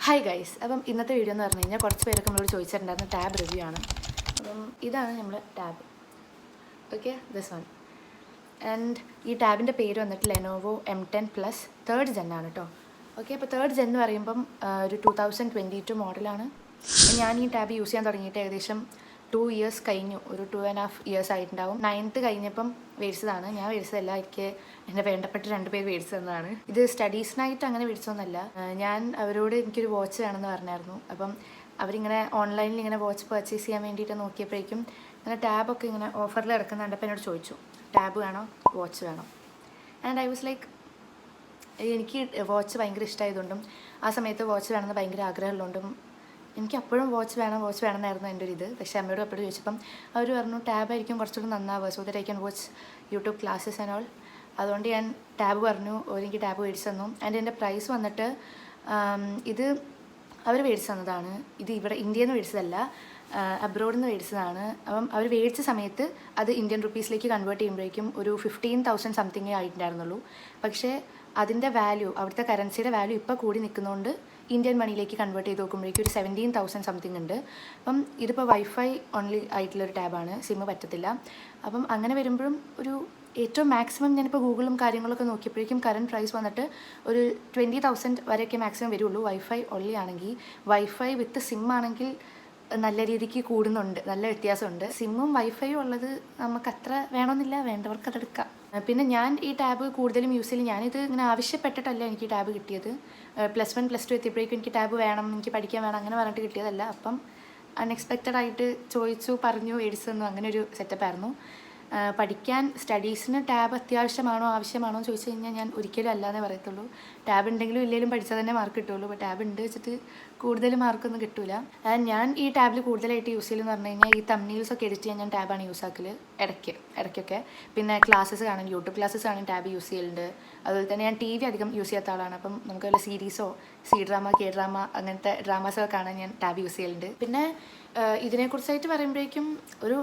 Hi guys. അപ്പം ഇന്നത്തെ video എന്ന് പറഞ്ഞു കഴിഞ്ഞാൽ കുറച്ച് പേരൊക്കെ നമ്മളോട് ചോദിച്ചിട്ടുണ്ടായിരുന്ന ടാബ് റിവ്യൂ ആണ്. അപ്പം ഇതാണ് നമ്മൾ tab. Okay, this one. And ഈ ടാബിൻ്റെ പേര് വന്നിട്ട് ലെനോവോ M10+ 3rd Gen ആണ് കേട്ടോ. ഓക്കെ, അപ്പോൾ 3rd Gen എന്ന് പറയുമ്പം ഒരു 2022 മോഡലാണ്. ഞാൻ ഈ ടാബ് യൂസ് ചെയ്യാൻ തുടങ്ങിയിട്ട് ഏകദേശം 2 years കഴിഞ്ഞു. ഒരു 2.5 years ആയിട്ടുണ്ടാവും. 9th കഴിഞ്ഞപ്പം മേടിച്ചതാണ്. ഞാൻ മേടിച്ചതല്ല, എനിക്ക് എൻ്റെ വേണ്ടപ്പെട്ട 2 പേര് മേടിച്ചു തന്നതാണ്. ഇത് സ്റ്റഡീസിനായിട്ട് അങ്ങനെ മേടിച്ചതൊന്നുമല്ല. ഞാൻ അവരോട് എനിക്കൊരു വാച്ച് വേണമെന്ന് പറഞ്ഞായിരുന്നു. അപ്പം അവരിങ്ങനെ ഓൺലൈനിൽ ഇങ്ങനെ വാച്ച് പർച്ചേസ് ചെയ്യാൻ വേണ്ടിയിട്ട് നോക്കിയപ്പോഴേക്കും ഇങ്ങനെ ടാബൊക്കെ ഇങ്ങനെ ഓഫറിൽ കിടക്കുന്നുണ്ട്. അപ്പോൾ എന്നോട് ചോദിച്ചു, ടാബ് വേണോ വാച്ച് വേണോ? ആൻഡ് ഐ വാസ് ലൈക്ക്, എനിക്ക് വാച്ച് ഭയങ്കര ഇഷ്ടമായതുകൊണ്ടും ആ സമയത്ത് വാച്ച് വേണമെന്ന് ഭയങ്കര ആഗ്രഹമുള്ളതുകൊണ്ടും എനിക്ക് അപ്പോഴും വാച്ച് വേണമെന്നായിരുന്നു എൻ്റെ ഒരു ഇത്. പക്ഷേ അമ്മയോട് എപ്പോഴും ചോദിച്ചപ്പം അവർ പറഞ്ഞു ടാബായിരിക്കും കുറച്ചുകൂടി നന്നാവുക, so that I can watch YouTube classes and all. അതുകൊണ്ട് ഞാൻ ടാബ് പറഞ്ഞു. എനിക്ക് ടാബ് മേടിച്ച് തന്നു. ആൻഡ് എൻ്റെ പ്രൈസ് വന്നിട്ട് ഇത് അവർ മേടിച്ച് തന്നതാണ്. ഇത് ഇവിടെ ഇന്ത്യയിൽ നിന്ന് മേടിച്ചതല്ല, അബ്രോഡിൽ നിന്ന് മേടിച്ചതാണ്. അപ്പം അവർ മേടിച്ച സമയത്ത് അത് ഇന്ത്യൻ റുപ്പീസിലേക്ക് കൺവേർട്ട് ചെയ്യുമ്പോഴേക്കും ഒരു 15,000 സംതിങ്ങേ ആയിട്ടുണ്ടായിരുന്നുള്ളൂ. പക്ഷേ അതിൻ്റെ വാല്യൂ, അവിടുത്തെ കറൻസിയുടെ വാല്യൂ ഇപ്പോൾ കൂടി നിൽക്കുന്നതുകൊണ്ട് ഇന്ത്യൻ മണിയിലേക്ക് കൺവേർട്ട് ചെയ്ത് നോക്കുമ്പോഴേക്കും ഒരു 17,000 സംതിങ് ഉണ്ട്. അപ്പം ഇതിപ്പോൾ വൈഫൈ ഓൺലി ആയിട്ടുള്ളൊരു ടാബാണ്, സിമ്മ് പറ്റത്തില്ല. അപ്പം അങ്ങനെ വരുമ്പോഴും ഒരു ഏറ്റവും മാക്സിമം ഞാനിപ്പോൾ ഗൂഗിളും കാര്യങ്ങളൊക്കെ നോക്കിയപ്പോഴേക്കും കറൻറ്റ് പ്രൈസ് വന്നിട്ട് ഒരു 20,000 വരെയൊക്കെ മാക്സിമം വരുള്ളൂ വൈഫൈ ഓൺലി ആണെങ്കിൽ. വൈഫൈ വിത്ത് സിം ആണെങ്കിൽ നല്ല രീതിക്ക് കൂടുന്നുണ്ട്, നല്ല വ്യത്യാസമുണ്ട്. സിമ്മും വൈഫൈയും ഉള്ളത് നമുക്ക് അത്ര വേണമെന്നില്ല, വേണ്ടവർക്ക് അതെടുക്കാം. പിന്നെ ഞാൻ ഈ ടാബ് കൂടുതലും യൂസ് ചെയ്യും. ഞാനിത് ഇങ്ങനെ ആവശ്യപ്പെട്ടിട്ടല്ല എനിക്ക് ഈ ടാബ് കിട്ടിയത്. +1 +2 എത്തിയപ്പോഴേക്കും എനിക്ക് ടാബ് വേണം, എനിക്ക് പഠിക്കാൻ വേണം അങ്ങനെ പറഞ്ഞിട്ട് കിട്ടിയതല്ല. അപ്പം അൺഎക്സ്പെക്റ്റഡ് ആയിട്ട് ചോദിച്ചു, പറഞ്ഞു, മേടിച്ചു തന്നു. അങ്ങനെ ഒരു സെറ്റപ്പായിരുന്നു. പഠിക്കാൻ സ്റ്റഡീസിന് ടാബ് ആവശ്യമാണോ എന്ന് ചോദിച്ചു കഴിഞ്ഞാൽ ഞാൻ ഒരിക്കലും അല്ലാതെ പറയത്തുള്ളൂ. ടാബ് ഉണ്ടെങ്കിലും ഇല്ലെങ്കിലും പഠിച്ചാൽ തന്നെ മാർക്ക് കിട്ടുള്ളൂ. അപ്പോൾ ടാബ് ഉണ്ട് വെച്ചിട്ട് കൂടുതൽ മാർക്കൊന്നും കിട്ടില്ല. ഞാൻ ഈ ടാബിൽ കൂടുതലായിട്ട് യൂസ് ചെയ്യലെന്ന് പറഞ്ഞു കഴിഞ്ഞാൽ ഈ തംബ്നെയിൽസ് ഒക്കെ എഡിറ്റ് ചെയ്യാൻ ഞാൻ ടാബാണ് യൂസ് ആക്കൽ ഇടയ്ക്കൊക്കെ. പിന്നെ ക്ലാസ്സസ് കാണാൻ, യൂട്യൂബ് ക്ലാസ്സസ് കാണാൻ ടാബ് യൂസ് ചെയ്യലുണ്ട്. അതുപോലെ തന്നെ ഞാൻ TV അധികം യൂസ് ചെയ്യാത്ത ആളാണ്. അപ്പം നമുക്ക് വല്ല സീരീസോ C-ഡ്രാമ K-ഡ്രാമ അങ്ങനത്തെ ഡ്രാമാസൊക്കെ കാണാൻ ഞാൻ ടാബ് യൂസ് ചെയ്യലുണ്ട്. പിന്നെ ഇതിനെക്കുറിച്ചായിട്ട് പറയുമ്പോഴേക്കും ഒരു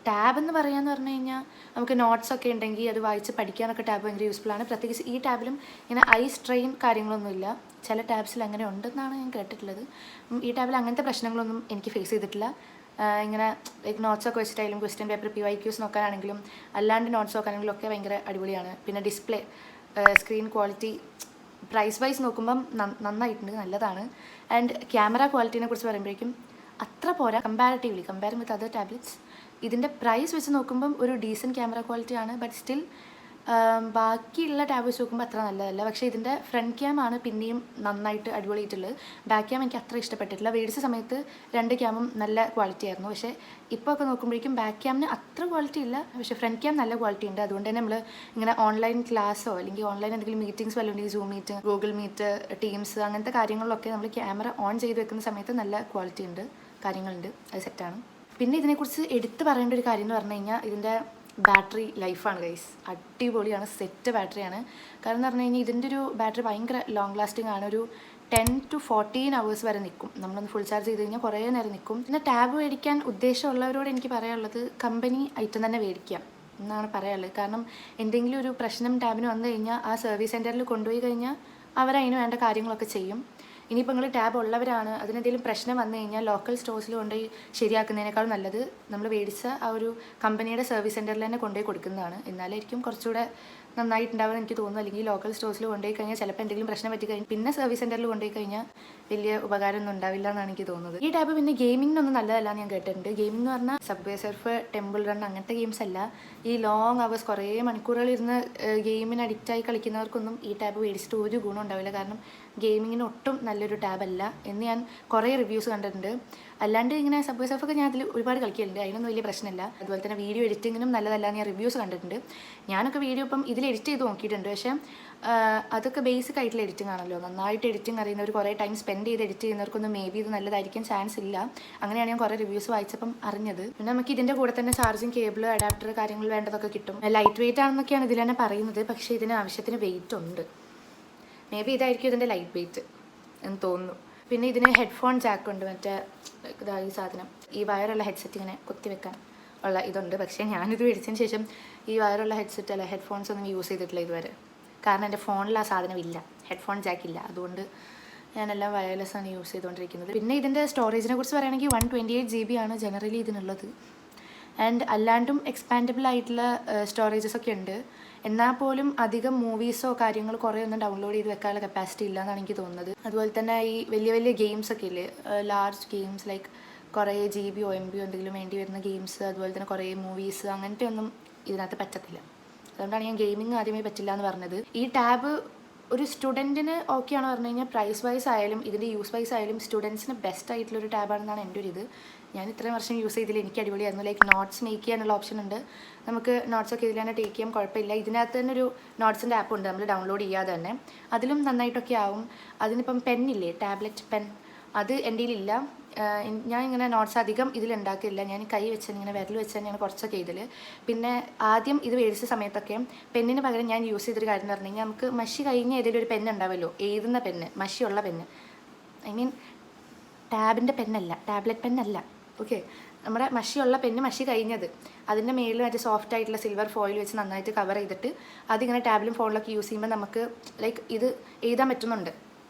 ടാബ് എന്ന് പറയാമെന്ന് പറഞ്ഞു കഴിഞ്ഞാൽ നമുക്ക് നോട്ട്സൊക്കെ ഉണ്ടെങ്കിൽ അത് വായിച്ച് പഠിക്കാനൊക്കെ ടാബ് ഭയങ്കര യൂസ്ഫുള്ളാണ്. പ്രത്യേകിച്ച് ഈ ടാബിലും ഇങ്ങനെ ഐ സ്ട്രെയിൻ കാര്യങ്ങളൊന്നുമില്ല. ചില ടാബ്സിൽ അങ്ങനെ ഉണ്ടെന്നാണ് ഞാൻ കേട്ടിട്ടുള്ളത്. ഈ ടാബിൽ അങ്ങനത്തെ പ്രശ്നങ്ങളൊന്നും എനിക്ക് ഫേസ് ചെയ്തിട്ടില്ല. ഇങ്ങനെ നോട്ട്സൊക്കെ വെച്ചിട്ടായാലും ക്വസ്റ്റ്യൻ പേപ്പർ PYQs നോക്കാനാണെങ്കിലും അല്ലാണ്ട് നോട്ട്സ് നോക്കാനാണെങ്കിലും ഒക്കെ ഭയങ്കര അടിപൊളിയാണ്. പിന്നെ display, screen quality price wise നോക്കുമ്പം നന്നായിട്ടുണ്ട്, നല്ലതാണ്. ആൻഡ് ക്യാമറ ക്വാളിറ്റീനെ കുറിച്ച് പറയുമ്പോഴേക്കും അത്ര പോരാ, കമ്പാരിങ് വിത്ത് അതർ ടാബ്ലറ്റ്സ്. ഇതിൻ്റെ പ്രൈസ് വെച്ച് നോക്കുമ്പം ഒരു ഡീസൻറ്റ് ക്യാമറ ക്വാളിറ്റിയാണ്. ബട്ട് സ്റ്റിൽ ബാക്കിയുള്ള ടാബ് വെച്ച് നോക്കുമ്പോൾ അത്ര നല്ലതല്ല. പക്ഷേ ഇതിൻ്റെ ഫ്രണ്ട് ക്യാമാണ് പിന്നെയും നന്നായിട്ട് അടിപൊളിയായിട്ടുള്ളത്. ബാക്ക് ക്യാം എനിക്ക് അത്ര ഇഷ്ടപ്പെട്ടിട്ടില്ല. മേടിച്ച സമയത്ത് 2 ക്യാമും നല്ല ക്വാളിറ്റി ആയിരുന്നു. പക്ഷേ ഇപ്പോൾ ഒക്കെ നോക്കുമ്പോഴേക്കും ബാക്ക് ക്യാമിന് അത്ര ക്വാളിറ്റി ഇല്ല, പക്ഷേ ഫ്രണ്ട് ക്യാം നല്ല ക്വാളിറ്റി ഉണ്ട്. അതുകൊണ്ട് തന്നെ നമ്മൾ ഇങ്ങനെ ഓൺലൈൻ ക്ലാസ്സോ അല്ലെങ്കിൽ ഓൺലൈൻ എന്തെങ്കിലും മീറ്റിംഗ്സ് വല്ലതും ഉണ്ടെങ്കിൽ Zoom meet, Google meet, Teams അങ്ങനത്തെ കാര്യങ്ങളിലൊക്കെ നമ്മൾ ക്യാമറ ഓൺ ചെയ്ത് വെക്കുന്ന സമയത്ത് നല്ല ക്വാളിറ്റി ഉണ്ട്, കാര്യങ്ങളുണ്ട്, അത് സെറ്റാണ്. പിന്നെ ഇതിനെക്കുറിച്ച് എടുത്ത് പറയേണ്ട ഒരു കാര്യം എന്ന് പറഞ്ഞു കഴിഞ്ഞാൽ ഇതിൻ്റെ ബാറ്ററി ലൈഫാണ് ഗൈസ്. അടിപൊളിയാണ്, സെറ്റ് ബാറ്ററിയാണ്. കാരണം എന്ന് പറഞ്ഞു കഴിഞ്ഞാൽ ഇതിൻ്റെ ഒരു ബാറ്ററി ഭയങ്കര ലോങ് ലാസ്റ്റിംഗ് ആണ്. ഒരു 10 to 14 hours വരെ നിൽക്കും. നമ്മളൊന്ന് ഫുൾ ചാർജ് ചെയ്ത് കഴിഞ്ഞാൽ കുറേ നേരം നിൽക്കും. പിന്നെ ടാബ് മേടിക്കാൻ ഉദ്ദേശമുള്ളവരോട് എനിക്ക് പറയാനുള്ളത് കമ്പനി ഐറ്റം തന്നെ മേടിക്കാം എന്നാണ് പറയാനുള്ളത്. കാരണം എന്തെങ്കിലും ഒരു പ്രശ്നം ടാബിന് വന്നു കഴിഞ്ഞാൽ ആ സർവീസ് സെൻറ്ററിൽ കൊണ്ടുപോയി കഴിഞ്ഞാൽ അവരതിന് വേണ്ട കാര്യങ്ങളൊക്കെ ചെയ്യും. ഇനിയിപ്പോൾ നിങ്ങൾ ടാബ് ഉള്ളവരാണ്, അതിനെന്തെങ്കിലും പ്രശ്നം വന്നു കഴിഞ്ഞാൽ ലോക്കൽ സ്റ്റോഴ്സിൽ കൊണ്ടുപോയി ശരിയാക്കുന്നതിനേക്കാൾ നല്ലത് നമ്മൾ മേടിച്ച ആ ഒരു കമ്പനിയുടെ സർവീസ് സെൻറ്ററിൽ തന്നെ കൊണ്ടുപോയി കൊടുക്കുന്നതാണ്. എന്നാലായിരിക്കും കുറച്ചുകൂടെ നന്നായിട്ടുണ്ടാവുമെന്ന് എനിക്ക് തോന്നുന്നു. അല്ലെങ്കിൽ ലോക്കൽ സ്റ്റോഴ്സിൽ കൊണ്ടുപോയി കഴിഞ്ഞാൽ ചിലപ്പോൾ എന്തെങ്കിലും പ്രശ്നം പറ്റി കഴിഞ്ഞാൽ പിന്നെ സർവീസ് സെൻറ്ററിൽ കൊണ്ടുപോയി കഴിഞ്ഞാൽ വലിയ ഉപകാരമൊന്നും ഉണ്ടാവില്ല എന്നാണ് എനിക്ക് തോന്നുന്നത്. ഈ ടാബ് പിന്നെ ഗെയിമിങ്ങിനൊന്നും നല്ലതല്ല എന്ന് ഞാൻ കേട്ടിട്ടുണ്ട്. ഗെയിമിംഗ് എന്ന് പറഞ്ഞാൽ സബ്വേ സർഫ്, ടെമ്പിൾ റൺ അങ്ങനത്തെ ഗെയിംസ് അല്ല. ഈ ലോങ് അവേഴ്സ് കുറേ മണിക്കൂറുകൾ ഇരുന്ന് ഗെയിമിന് അഡിക്റ്റായി കളിക്കുന്നവർക്കൊന്നും ഈ ടാബ് മേടിച്ചിട്ട് ഒരു ഗുണം ഉണ്ടാവില്ല. കാരണം ഗെയിമിങ്ങിന് ഒട്ടും നല്ലൊരു ടാബല്ല എന്ന് ഞാൻ കുറേ റിവ്യൂസ് കണ്ടിട്ടുണ്ട്. അല്ലാണ്ട് ഇങ്ങനെ സബ്വേ സർഫൊക്കെ ഞാൻ അതിൽ ഒരുപാട് കളിക്കലുണ്ട്, അതിനൊന്നും വലിയ പ്രശ്നമില്ല. അതുപോലെ തന്നെ വീഡിയോ എഡിറ്റിങ്ങിനും നല്ലതല്ല എന്ന് ഞാൻ റിവ്യൂസ് കണ്ടിട്ടുണ്ട്. ഞാനൊക്കെ വീഡിയോ ഇപ്പം ഇതിൽ എഡിറ്റ് ചെയ്ത് നോക്കിയിട്ടുണ്ട്. പക്ഷേ അതൊക്കെ ബേസിക് ആയിട്ടുള്ള എഡിറ്റിംഗ് ആണല്ലോ. നന്നായിട്ട് എഡിറ്റിംഗ് അറിയുന്നവർ, കുറേ ടൈം സ്പെൻഡ് ചെയ്ത് എഡിറ്റ് ചെയ്യുന്നവർക്കൊന്നും മേ ബി ഇത് നല്ലതായിരിക്കാൻ ചാൻസ് ഇല്ല. അങ്ങനെയാണ് ഞാൻ കുറേ റിവ്യൂസ് വായിച്ചപ്പം അറിഞ്ഞത്. പിന്നെ നമുക്ക് ഇതിൻ്റെ കൂടെ തന്നെ ചാർജിങ് കേബിൾ, അഡാപ്റ്റർ കാര്യങ്ങൾ വേണ്ടതൊക്കെ കിട്ടും. ലൈറ്റ് വെയിറ്റ് ആണെന്നൊക്കെയാണ് ഇതിൽ തന്നെ പറയുന്നത്. പക്ഷേ ഇതിന് ആവശ്യത്തിന് വെയിറ്റ് ഉണ്ട്. മേ ബി ഇതായിരിക്കും ഇതിൻ്റെ ലൈറ്റ് വെയിറ്റ് എന്ന് തോന്നുന്നു. പിന്നെ ഇതിന് ഹെഡ്ഫോൺ ജാക്ക് ഉണ്ട്, മറ്റേ ഇതാ ഈ സാധനം, ഈ വയറുള്ള ഹെഡ്സെറ്റ് ഇങ്ങനെ കുത്തിവെക്കാൻ ഉള്ള ഇതുണ്ട്. പക്ഷേ ഞാനിത് മേടിച്ചതിന് ശേഷം ഈ വയറുള്ള ഹെഡ്സെറ്റ് അല്ല ഹെഡ്ഫോൺസ് ഒന്നും യൂസ് ചെയ്തിട്ടില്ല ഇതുവരെ. കാരണം എൻ്റെ ഫോണിൽ ആ സാധനം ഇല്ല, ഹെഡ്ഫോൺ ജാക്ക് ഇല്ല. അതുകൊണ്ട് ഞാനെല്ലാം വയർലെസ് ആണ് യൂസ് ചെയ്തുകൊണ്ടിരിക്കുന്നത്. പിന്നെ ഇതിൻ്റെ സ്റ്റോറേജിനെ കുറിച്ച് പറയുകയാണെങ്കിൽ 128 GB ആണ് ജനറലി ഇതിനുള്ളത്. ആൻഡ് അല്ലാണ്ടും എക്സ്പാൻഡബിൾ ആയിട്ടുള്ള സ്റ്റോറേജസ് ഒക്കെ ഉണ്ട്. എന്നാൽ പോലും അധികം മൂവീസോ കാര്യങ്ങൾ കുറേ ഒന്നും ഡൗൺലോഡ് ചെയ്ത് വെക്കാനുള്ള കപ്പാസിറ്റി ഇല്ല എന്നാണ് എനിക്ക് തോന്നുന്നത്. അതുപോലെ തന്നെ ഈ വലിയ വലിയ ഗെയിംസൊക്കെ ഇല്ലേ, ലാർജ് ഗെയിംസ് ലൈക്ക് കുറേ GB MB എന്തെങ്കിലും വേണ്ടി വരുന്ന ഗെയിംസ്, അതുപോലെ തന്നെ കുറേ മൂവീസ്, അങ്ങനത്തെ ഒന്നും ഇതിനകത്ത് പറ്റത്തില്ല. അതുകൊണ്ടാണ് ഞാൻ ഗെയിമിങ് ആദ്യമേ പറ്റില്ല എന്ന് പറഞ്ഞത്. ഈ ടാബ് ഒരു സ്റ്റുഡൻറ്റിന് ഓക്കെ ആണെന്ന് പറഞ്ഞു കഴിഞ്ഞാൽ പ്രൈസ് വൈസ് ആയാലും ഇതിൻ്റെ യൂസ് വൈസ് ആയാലും സ്റ്റുഡൻസിന് ബെസ്റ്റ് ആയിട്ടുള്ളൊരു ടാബാണെന്നാണ് എൻ്റെ ഒരു ഇത്. ഞാൻ ഇത്രയും വർഷം യൂസ് ചെയ്തില്ല, എനിക്ക് അടിപൊളിയായിരുന്നു. ലൈക്ക് നോട്ട്സ് മേക്ക് ചെയ്യാനുള്ള ഓപ്ഷൻ ഉണ്ട്, നമുക്ക് നോട്ട്സൊക്കെ ഇതിൽ തന്നെ ടേക്ക് ചെയ്യാം, കുഴപ്പമില്ല. ഇതിനകത്ത് തന്നെ ഒരു നോട്ട്സിൻ്റെ ആപ്പ് ഉണ്ട് നമ്മൾ ഡൗൺലോഡ് ചെയ്യാതെ തന്നെ, അതിലും നന്നായിട്ടൊക്കെ ആവും. അതിനിപ്പം പെന്നില്ലേ, ടാബ്ലറ്റ് പെൻ, അത് എൻ്റെ കയ്യിലില്ല. ഞാൻ ഇങ്ങനെ നോട്ട്സ് അധികം ഇതിലുണ്ടാക്കില്ല, ഞാൻ കൈ വെച്ച് ഇങ്ങനെ വിരൽ വെച്ച് തന്നെയാണ് കുറച്ചൊക്കെ ഇതിൽ. പിന്നെ ആദ്യം ഇത് മേടിച്ച സമയത്തൊക്കെ പെന്നിന് പകരം ഞാൻ യൂസ് ചെയ്തൊരു കാര്യം എന്ന് പറഞ്ഞു കഴിഞ്ഞാൽ, നമുക്ക് മഷി കഴിഞ്ഞ ഏതെങ്കിലും ഒരു പെന്ന് ഉണ്ടാവുമല്ലോ, എഴുതുന്ന പെന്ന്, മഷിയുള്ള പെന്ന്, ഐ മീൻ ടാബിൻ്റെ പെന്നല്ല, ടാബ്ലറ്റ് പെന്നല്ല, ഓക്കെ, നമ്മുടെ മഷിയുള്ള പെന്ന്, മഷി കഴിഞ്ഞത്, അതിൻ്റെ മേളിൽ മറ്റേ സോഫ്റ്റ് ആയിട്ടുള്ള സിൽവർ ഫോയിൽ വെച്ച് നന്നായിട്ട് കവർ ചെയ്തിട്ട് അതിങ്ങനെ ടാബിലും ഫോണിലൊക്കെ യൂസ് ചെയ്യുമ്പോൾ നമുക്ക് ലൈക്ക് ഇത് എഴുതാൻ പറ്റുന്നുണ്ട്.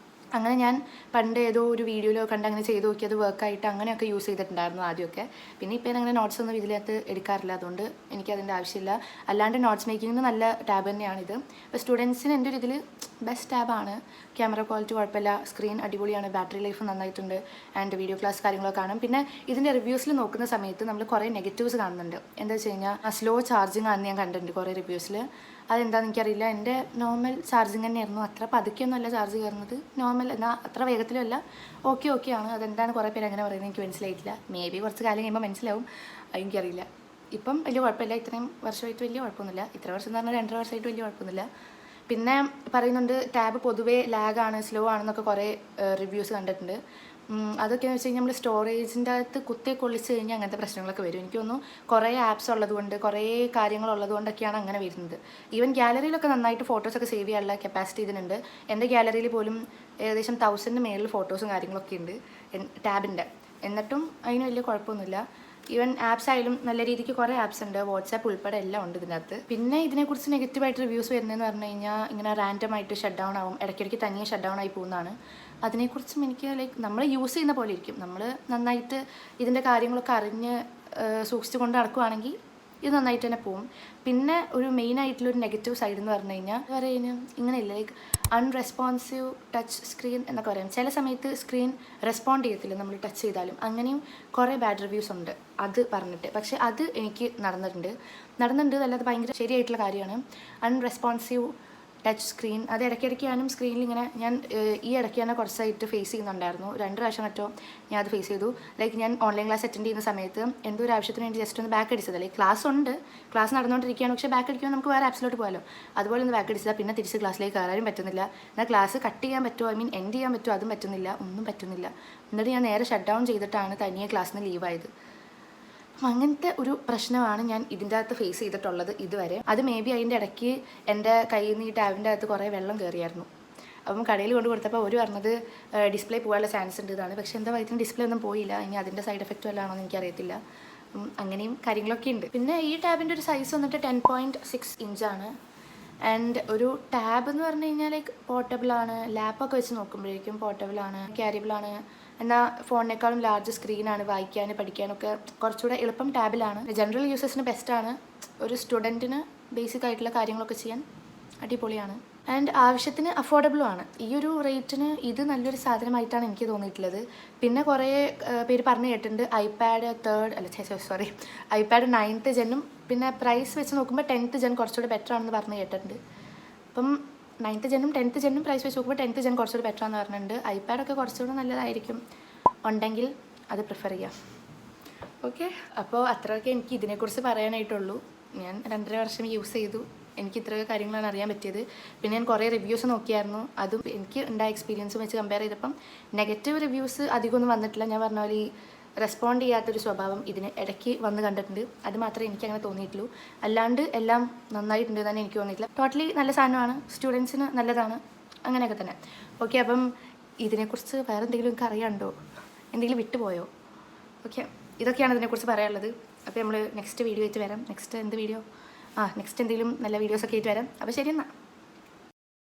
അങ്ങനെ ഞാൻ പണ്ട് ഏതോ ഒരു വീഡിയോയിലോ കണ്ട് അങ്ങനെ ചെയ്ത് നോക്കി, അത് വർക്കായിട്ട് അങ്ങനെയൊക്കെ യൂസ് ചെയ്തിട്ടുണ്ടായിരുന്നു ആദ്യമൊക്കെ. പിന്നെ ഇപ്പോൾ അങ്ങനെ നോട്ട്സ് ഒന്നും ഇതിനകത്ത് എടുക്കാറില്ല, അതുകൊണ്ട് എനിക്കതിൻ്റെ ആവശ്യമില്ല. അല്ലാണ്ട് നോട്ട്സ് മേക്കിങ്ങിന് നല്ല ടാബ് തന്നെയാണിത്. അപ്പോൾ സ്റ്റുഡൻസിന് എൻ്റെ ഒരു ഇതിൽ ബെസ്റ്റ് ടാബാണ്. ക്യാമറ ക്വാളിറ്റി കുഴപ്പമില്ല, സ്ക്രീൻ അടിപൊളിയാണ്, ബാറ്ററി ലൈഫ് നന്നായിട്ടുണ്ട്, ആൻഡ് വീഡിയോ ക്ലാസ് കാര്യങ്ങളൊക്കെ കാണാം. പിന്നെ ഇതിൻ്റെ റിവ്യൂസിൽ നോക്കുന്ന സമയത്ത് നമ്മൾ കുറേ നെഗറ്റീവ്സ് കാണുന്നുണ്ട്. എന്താ വെച്ച് കഴിഞ്ഞാൽ സ്ലോ ചാർജിങ് ആണെന്ന് ഞാൻ കണ്ടിട്ടുണ്ട് കുറേ റിവ്യൂസിൽ. അതെന്താണെന്ന് എനിക്കറിയില്ല. എൻ്റെ നോർമൽ ചാർജിങ് തന്നെയായിരുന്നു, അത്ര പതുക്കെയൊന്നുമല്ല ചാർജ് കയറുന്നത്, നോർമൽ എന്നാൽ അത്ര വേഗത്തിലുമല്ല, ഓക്കെ ആണ്. അതെന്താണ് കുറേ പേര് അങ്ങനെ പറയുന്നത് എനിക്ക് മനസ്സിലായിട്ടില്ല. മേ ബി കുറച്ച് കാലം കഴിയുമ്പോൾ മനസ്സിലാവും, എനിക്കറിയില്ല. ഇപ്പം വലിയ കുഴപ്പമില്ല, ഇത്രയും വർഷമായിട്ട് വലിയ കുഴപ്പമൊന്നുമില്ല. ഇത്ര വർഷം എന്ന് പറഞ്ഞാൽ 2.5 വർഷമായിട്ട് വലിയ കുഴപ്പമൊന്നുമില്ല. പിന്നെ പറയുന്നുണ്ട് ടാബ് പൊതുവേ ലാഗാണ്, സ്ലോ ആണെന്നൊക്കെ കുറേ റിവ്യൂസ് കണ്ടിട്ടുണ്ട്. അതൊക്കെയെന്ന് വെച്ച് കഴിഞ്ഞാൽ നമ്മൾ സ്റ്റോറേജിൻ്റെ അകത്ത് കുത്തിയെ കൊള്ളിച്ച് കഴിഞ്ഞാൽ അങ്ങനത്തെ പ്രശ്നങ്ങളൊക്കെ വരും. എനിക്ക് തോന്നുന്നു കുറേ ആപ്സ് ഉള്ളതുകൊണ്ട്, കുറേ കാര്യങ്ങളുള്ളത് കൊണ്ടൊക്കെയാണ് അങ്ങനെ വരുന്നത്. ഈവൻ ഗാലറിയിലൊക്കെ നന്നായിട്ട് ഫോട്ടോസൊക്കെ സേവ് ചെയ്യാനുള്ള കപ്പാസിറ്റി ഇതിനുണ്ട്. എൻ്റെ ഗാലറിയിൽ പോലും ഏകദേശം 1000 മേളിൽ ഫോട്ടോസും കാര്യങ്ങളൊക്കെ ഉണ്ട് ടാബിൻ്റെ. എന്നിട്ടും അതിന് വലിയ കുഴപ്പമൊന്നുമില്ല. ഈവൻ ആപ്സ് ആയാലും നല്ല രീതിക്ക് കുറേ ആപ്സ് ഉണ്ട്, വാട്സാപ്പ് ഉൾപ്പെടെ എല്ലാം ഉണ്ട് ഇതിനകത്ത്. പിന്നെ ഇതിനെക്കുറിച്ച് നെഗറ്റീവായിട്ട് റിവ്യൂസ് വരുന്നതെന്ന് പറഞ്ഞു കഴിഞ്ഞാൽ ഇങ്ങനെ റാൻഡമായിട്ട് ഷട്ട് ഡൗൺ ആവും, ഇടയ്ക്കിടയ്ക്ക് തനിയെ ഷട്ട് ഡൗൺ ആയി പോകുന്നതാണ്. അതിനെക്കുറിച്ചും എനിക്ക് ലൈക്ക് നമ്മൾ യൂസ് ചെയ്യുന്ന പോലെ ഇരിക്കും, നമ്മൾ നന്നായിട്ട് ഇതിൻ്റെ കാര്യങ്ങളൊക്കെ അറിഞ്ഞ് സൂക്ഷിച്ച് കൊണ്ട് നടക്കുകയാണെങ്കിൽ ഇത് നന്നായിട്ട് തന്നെ പോകും. പിന്നെ ഒരു മെയിനായിട്ടുള്ളൊരു നെഗറ്റീവ് സൈഡ് എന്ന് പറഞ്ഞു കഴിഞ്ഞാൽ പറയുന്നത് ഇങ്ങനെയില്ല, ലൈക്ക് അൺറെസ്പോൺസീവ് ടച്ച് സ്ക്രീൻ എന്നൊക്കെ പറയും. ചില സമയത്ത് സ്ക്രീൻ റെസ്പോണ്ട് ചെയ്യത്തില്ല നമ്മൾ ടച്ച് ചെയ്താലും, അങ്ങനെയും കുറേ ബാഡ് റിവ്യൂസ് ഉണ്ട് അത് പറഞ്ഞിട്ട്. പക്ഷേ അത് എനിക്ക് നടന്നിട്ടുണ്ട് അല്ലാതെ ഭയങ്കര ശരിയായിട്ടുള്ള കാര്യമാണ്. അൺറെസ്പോൺസീവ് ടച്ച് സ്ക്രീൻ അത് ഇടയ്ക്കിടയ്ക്ക് ഞാനും സ്ക്രീനിൽ ഇങ്ങനെ ഞാൻ ഈ ഇടയ്ക്ക് തന്നെ കുറച്ചായിട്ട് ഫേസ് ചെയ്യുന്നുണ്ടായിരുന്നു. 2 പ്രാവശ്യം മറ്റോ ഞാൻ അത് ഫേസ് ചെയ്തു. ലൈക്ക് ഞാൻ ഓൺലൈൻ ക്ലാസ് അറ്റൻഡ് ചെയ്യുന്ന സമയത്ത് എന്തോ ഒരു ആവശ്യത്തിന് വേണ്ടി ജസ്റ്റ് ഒന്ന് ബാക്ക് അടിച്ചത്. ലൈക്ക് ക്ലാസ് നടന്നുകൊണ്ടിരിക്കുകയാണ്, പക്ഷേ ബാക്ക് അടിക്കുമ്പോൾ നമുക്ക് വേറെ ആപ്സിലോട്ട് പോകാമല്ലോ, അതുപോലെ ഒന്ന് ബാക്ക് അടിച്ചതാണ്. പിന്നെ തിരിച്ച് ക്ലാസ്സിലേക്ക് കയറാനും പറ്റുന്നില്ല. എന്നാൽ ക്ലാസ് കട്ട് ചെയ്യാൻ പറ്റുമോ, ഐ മീൻ എൻഡ് ചെയ്യാൻ പറ്റുമോ, അതും പറ്റുന്നില്ല, ഒന്നും പറ്റുന്നില്ല. എന്നിട്ട് ഞാൻ നേരെ ഷട്ട് ഡൗൺ ചെയ്തിട്ടാണ് തനിയെ ക്ലാസ്സിൽ നിന്ന് ലീവായത്. അങ്ങനത്തെ ഒരു പ്രശ്നമാണ് ഞാൻ ഇതിൻ്റെ അകത്ത് ഫേസ് ചെയ്തിട്ടുള്ളത് ഇതുവരെ. അത് മേ ബി അതിൻ്റെ ഇടയ്ക്ക് എൻ്റെ കയ്യിൽ നിന്ന് ഈ ടാബിൻ്റെ അകത്ത് കുറേ വെള്ളം കയറിയായിരുന്നു. അപ്പം കടയിൽ കൊണ്ട് കൊടുത്തപ്പോൾ അവർ പറഞ്ഞത് ഡിസ്പ്ലേ പോകാനുള്ള ചാൻസ് ഉണ്ട് ഇതാണ്. പക്ഷേ എന്താ പറയുക, ഡിസ്പ്ലേ ഒന്നും പോയില്ല. ഇനി അതിൻ്റെ സൈഡ് എഫക്റ്റ് വല്ലതാണോ എന്ന് എനിക്കറിയത്തില്ല. അങ്ങനെയും കാര്യങ്ങളൊക്കെ ഉണ്ട്. പിന്നെ ഈ ടാബിൻ്റെ ഒരു സൈസ് വന്നിട്ട് 10.6 ഇഞ്ചാണ്. ആൻഡ് ഒരു ടാബ് എന്ന് പറഞ്ഞു കഴിഞ്ഞാൽ ലൈക്ക് പോർട്ടബിളാണ്, ലാപ്പൊക്കെ വെച്ച് നോക്കുമ്പോഴേക്കും പോർട്ടബിളാണ്, ക്യാരിബിളാണ്. എന്നാൽ ഫോണിനേക്കാളും ലാർജ് സ്ക്രീനാണ്, വായിക്കാനും പഠിക്കാനൊക്കെ കുറച്ചുകൂടെ എളുപ്പം ടാബിലാണ്. ജനറൽ യൂസേഴ്സിന് ബെസ്റ്റാണ്. ഒരു സ്റ്റുഡൻറ്റിന് ബേസിക് ആയിട്ടുള്ള കാര്യങ്ങളൊക്കെ ചെയ്യാൻ അടിപൊളിയാണ്. ആൻഡ് ആവശ്യത്തിന് അഫോർഡബിളുമാണ്. ഈ ഒരു റേറ്റിന് ഇത് നല്ലൊരു സാധനമായിട്ടാണ് എനിക്ക് തോന്നിയിട്ടുള്ളത്. പിന്നെ കുറേ പേര് പറഞ്ഞു കേട്ടിട്ടുണ്ട് ഐപാഡ് 9th ജെന്നും പിന്നെ പ്രൈസ് വെച്ച് നോക്കുമ്പോൾ 10th ജെൻ കുറച്ചുകൂടെ ബെറ്റർ ആണെന്ന് പറഞ്ഞു കേട്ടിട്ടുണ്ട്. അപ്പം 9th ജെന്നും 10th ജെന്നും പ്രൈസ് വെച്ച് നോക്കുമ്പോൾ 10th ജെൻ കുറച്ചുകൂടി ബെറ്റർ ആണെന്ന് പറഞ്ഞിട്ടുണ്ട്. ഐപാഡൊക്കെ കുറച്ചുകൂടെ നല്ലതായിരിക്കും, ഉണ്ടെങ്കിൽ അത് പ്രിഫർ ചെയ്യാം. ഓക്കെ, അപ്പോൾ അത്രയൊക്കെ എനിക്ക് ഇതിനെക്കുറിച്ച് പറയാനായിട്ടുള്ളൂ. ഞാൻ 2.5 വർഷം യൂസ് ചെയ്തു, എനിക്ക് ഇത്രയൊക്കെ കാര്യങ്ങളാണ് അറിയാൻ പറ്റിയത്. പിന്നെ ഞാൻ കുറേ റിവ്യൂസ് നോക്കിയായിരുന്നു, അതും എനിക്ക് ഉണ്ടായ എക്സ്പീരിയൻസും വെച്ച് കമ്പയർ ചെയ്തപ്പം നെഗറ്റീവ് റിവ്യൂസ് അധികമൊന്നും വന്നിട്ടില്ല. ഞാൻ പറഞ്ഞ പോലെ ഈ റെസ്പോണ്ട് ചെയ്യാത്തൊരു സ്വഭാവം ഇതിന് ഇടയ്ക്ക് വന്ന് കണ്ടിട്ടുണ്ട്, അത് മാത്രമേ എനിക്ക് അങ്ങനെ തോന്നിയിട്ടുള്ളൂ. അല്ലാണ്ട് എല്ലാം നന്നായിട്ടുണ്ട് തന്നെ എനിക്ക് തോന്നിയിട്ടില്ല. ടോട്ടലി നല്ല സാധനമാണ്, സ്റ്റുഡൻസിന് നല്ലതാണ്, അങ്ങനെയൊക്കെ തന്നെ. ഓക്കെ, അപ്പം ഇതിനെക്കുറിച്ച് വേറെ എന്തെങ്കിലും നിങ്ങൾക്ക് അറിയാനുണ്ടോ, എന്തെങ്കിലും വിട്ടുപോയോ? ഓക്കെ, ഇതൊക്കെയാണ് ഇതിനെക്കുറിച്ച് പറയാനുള്ളത്. അപ്പോൾ നമ്മൾ നെക്സ്റ്റ് വീഡിയോ ആയിട്ട് വരാം. നെക്സ്റ്റ് എന്ത് വീഡിയോ? നെക്സ്റ്റ് എന്തെങ്കിലും നല്ല വീഡിയോസൊക്കെ ആയിട്ട് വരാം. അപ്പോൾ ശരി എന്നാൽ.